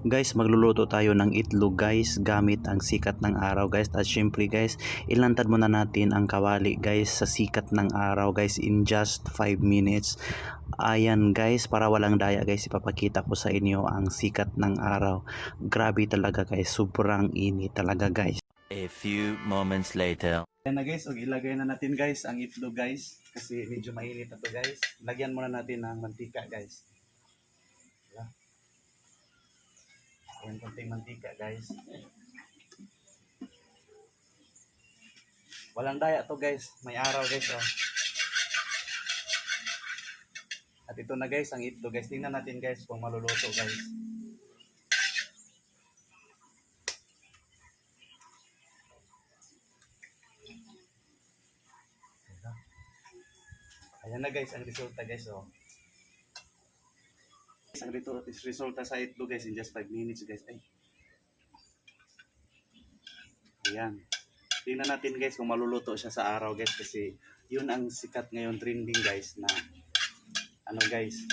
Guys, magluluto tayo ng itlog guys gamit ang sikat ng araw guys. At syempre guys, ilantad muna natin ang kawali guys sa sikat ng araw guys in just 5 minutes. Ayan guys, para walang daya guys, ipapakita ko sa inyo ang sikat ng araw. Grabe talaga guys, sobrang init talaga guys. A few moments later. Ayan na guys, ilagay na natin guys ang itlog guys. Kasi medyo mainit na to guys. Lagyan muna natin ng mantika guys. Ayan, konting mantika guys. Walang daya to guys, may araw guys oh. At ito na guys ang itlog guys. Tingnan natin guys kung maluluto guys. Ayan na guys ang resulta guys oh. Ang resulta sa itlog guys in just 5 minutes guys. Ay. Ayan. Tingnan natin guys kung maluluto siya sa araw guys, kasi yun ang sikat ngayon, trending guys, na ano guys,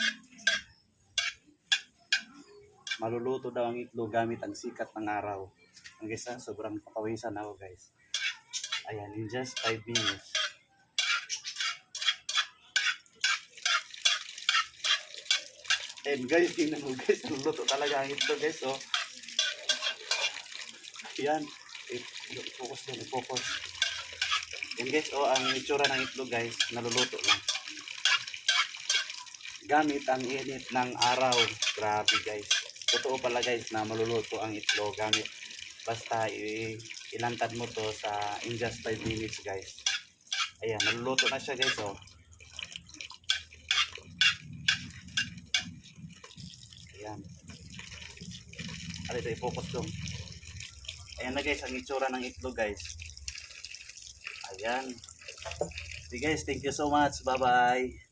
maluluto daw ang itlog gamit ang sikat ng araw. Ang guys ha, sobrang papawisan ako guys. Ayan, in just 5 minutes. And guys, tingnan mo guys, naluluto talaga ang itlog guys oh. Ayan. I-focus doon, i-focus. Yan guys, oh, ang itsura ng itlog guys, naluluto lang. Gamit ang init ng araw. Grabe guys. Totoo pala guys na maluluto ang itlog gamit. Basta ilantad mo to sa in just 5 minutes guys. Ayan, naluluto na siya guys, oh. Ayan. Alito, i-focus doon. Ayan na guys, ang itsura ng itlog guys. Ayan. So guys, thank you so much. Bye bye.